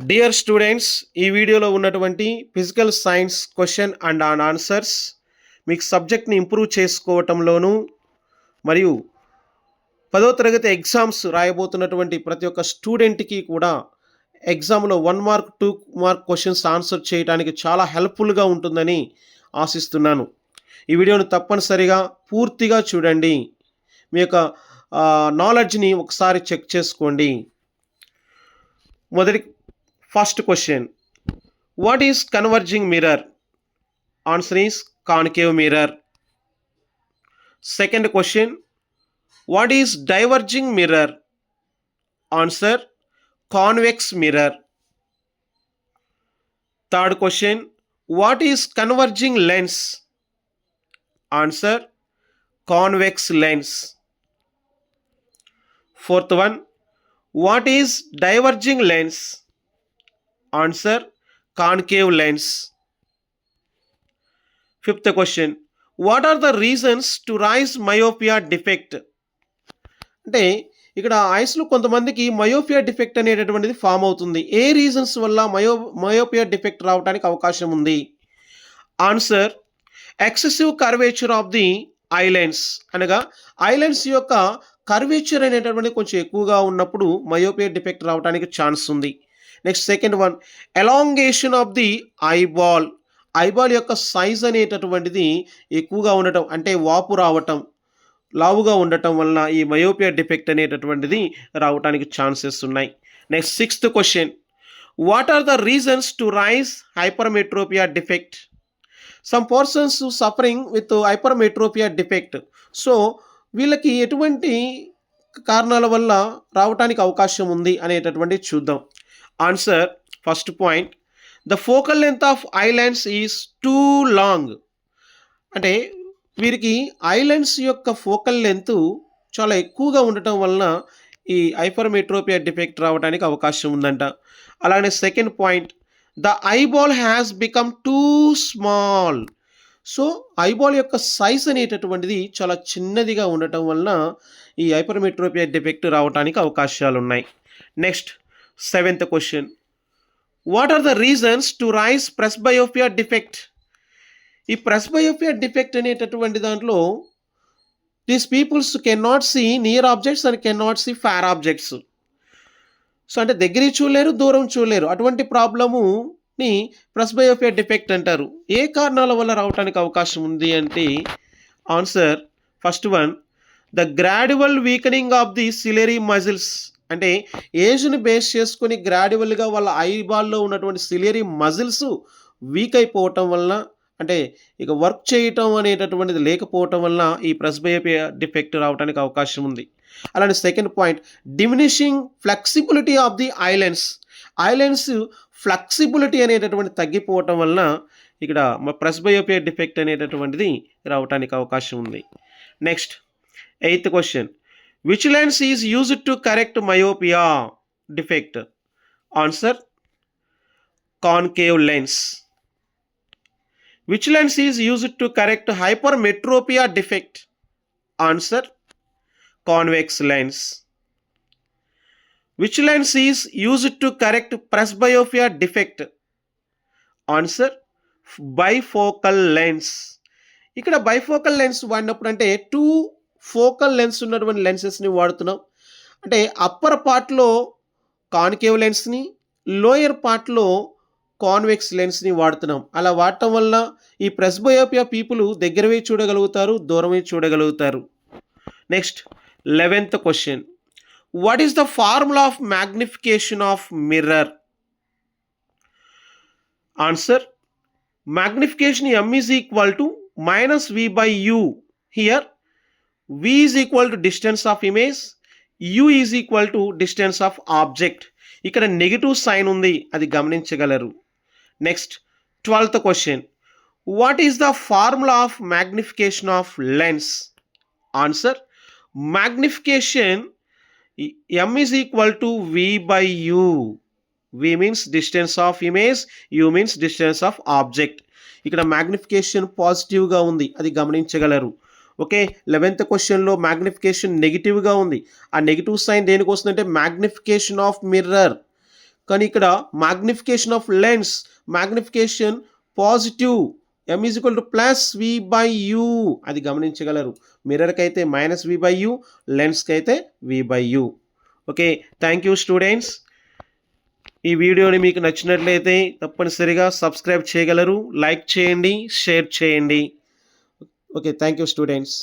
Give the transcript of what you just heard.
Dear students, ఈ వీడియోలో ఉన్నటువంటి physical science question and answers మీకు సబ్జెక్ట్ని ఇంప్రూవ్ చేసుకోవటంలోనూ మరియు 10వ తరగతి ఎగ్జామ్స్ రాయబోతున్నటువంటి ప్రతి ఒక్క స్టూడెంట్కి కూడా ఎగ్జామ్లో 1 మార్క్ 2 మార్క్ క్వశ్చన్స్ ఆన్సర్ చేయడానికి చాలా హెల్ప్ఫుల్గా ఉంటుందని ఆశిస్తున్నాను. ఈ వీడియోను తప్పనిసరిగా పూర్తిగా చూడండి. మీ యొక్క నాలెడ్జ్ని ఒకసారి చెక్ చేసుకోండి. First question, what is converging mirror? Answer is concave mirror. Second question, what is diverging mirror? Answer convex mirror. Third question, what is converging lens? Answer convex lens. Fourth one, what is diverging lens? Answer concave lens. Fifth question, what are the reasons to rise myopia defect? అంటే ఇక్కడ ఐస్లో కొంతమందికి myopia defect అనేటటువంటిది form అవుతుంది. ఏ reasons వల్ల myopia defect రావడానికి అవకాశం ఉంది? Answer excessive curvature of the eye lens, అనగా ఐలెన్స్ యొక్క కర్వేచర్ అనేటటువంటి కొంచెం ఎక్కువగా ఉన్నప్పుడు మయోపియా డిఫెక్ట్ రావడానికి ఛాన్స్ ఉంది. Next second one, elongation of the eyeball. Eyeball యొక్క సైజ్ అనేటటువంటిది ఎక్కువగా ఉండటం, అంటే వాపు రావటం, లావుగా ఉండటం వలన ఈ మయోపియా డిఫెక్ట్ అనేటటువంటిది రావడానికి ఛాన్సెస్ ఉన్నాయి. Next sixth question, what are the reasons to rise hypermetropia defect? Some persons suffering with hypermetropia defect, so వీళ్ళకి ఎటువంటి కారణాల వల్ల రావడానికి అవకాశం ఉంది అనేటటువంటి చూద్దాం. Answer first point, the focal length of eye lens is too long. అంటే వీరికి ఐలెన్స్ యొక్క ఫోకల్ లెంత్ చాలా ఎక్కువగా ఉండటం వలన ఈ హైపర్మెట్రోపియా డిఫెక్ట్ రావడానికి అవకాశం ఉందంట. అలానే second point, the eyeball has become two small. So eyeball యొక్క సైజ్ అనేటటువంటిది చాలా చిన్నదిగా ఉండటం వలన ఈ హైపర్మెట్రోపియా డిఫెక్ట్ రావడానికి అవకాశాలు ఉన్నాయి. Next seventh question, what are the reasons to rise presbyopia defect? ఈ ప్రెస్బయోపియా డిఫెక్ట్ అనేటటువంటి దాంట్లో these peoples can not see near objects and can not see far objects. So అంటే దగ్గరికి చూడలేరు, దూరం చూడలేరు, అటువంటి ప్రాబ్లము ని ప్రెస్బయోపియా డిఫెక్ట్ అంటారు. ఏ కారణాల వల్ల రావడానికి అవకాశం ఉంది అంటే answer first one, the gradual weakening of the ciliary muscles. అంటే ఏజ్ని బేస్ చేసుకొని గ్రాడ్యువల్గా వాళ్ళ ఐబాల్లో ఉన్నటువంటి సిలియరీ మజిల్స్ వీక్ అయిపోవటం వలన, అంటే ఇక వర్క్ చేయటం అనేటటువంటిది లేకపోవటం వలన ఈ ప్రెస్బయోపియా డిఫెక్ట్ రావడానికి అవకాశం ఉంది. అలానే second point, diminishing flexibility of the eye lens. Eye lens flexibility అనేటటువంటి తగ్గిపోవటం వలన ఇక్కడ ప్రెస్బయోపియా డిఫెక్ట్ అనేటటువంటిది రావడానికి అవకాశం ఉంది. Next eighth question, which lens is used to correct myopia defect? Answer concave lens. Which lens is used to correct hypermetropia defect? Answer convex lens. Which lens is used to correct presbyopia defect? Answer bifocal lens. ఇక్కడ bifocal lens వాడినప్పుడు అంటే two focal lens ఉన్నటువంటి లెన్సెస్ని వాడుతున్నాం. అంటే upper పార్ట్లో concave లెన్స్ని, lower పార్ట్లో convex లెన్స్ని వాడుతున్నాం. అలా వాడటం వల్ల ఈ ప్రెస్బయోపియా పీపుల్ దగ్గరవి చూడగలుగుతారు, దూరమే చూడగలుగుతారు. Next 11th question, what is the formula of magnification of mirror? Answer magnification m is equal to minus v by u. Here v is equal to distance of image, u is equal to distance of object. ఇక్కడ negative sign ఉంది, అది గమనించగలరు. Next 12th question, what is the formula of magnification of lens? Answer magnification m is equal to v by u. v means distance of image, u means distance of object. ఇక్కడ magnification పాజిటివ్గా ఉంది, అది గమనించగలరు. Okay, 11th క్వశ్చన్లో magnification నెగిటివ్గా ఉంది. ఆ negative sign దేనికి వస్తుందంటే మ్యాగ్నిఫికేషన్ ఆఫ్ మిర్రర్. కానీ ఇక్కడ magnification of lens, magnification positive, m = +v/u అది గమనించగలరు. మిర్రర్‌కి అయితే -v/u, లెన్స్‌కి అయితే v/u. Okay. Thank you students. ఈ వీడియోని మీకు నచ్చినట్లయితే తప్పనిసరిగా సబ్స్క్రైబ్ చేయగలరు. లైక్ చేయండి, షేర్ చేయండి. ఓకే. Thank you students.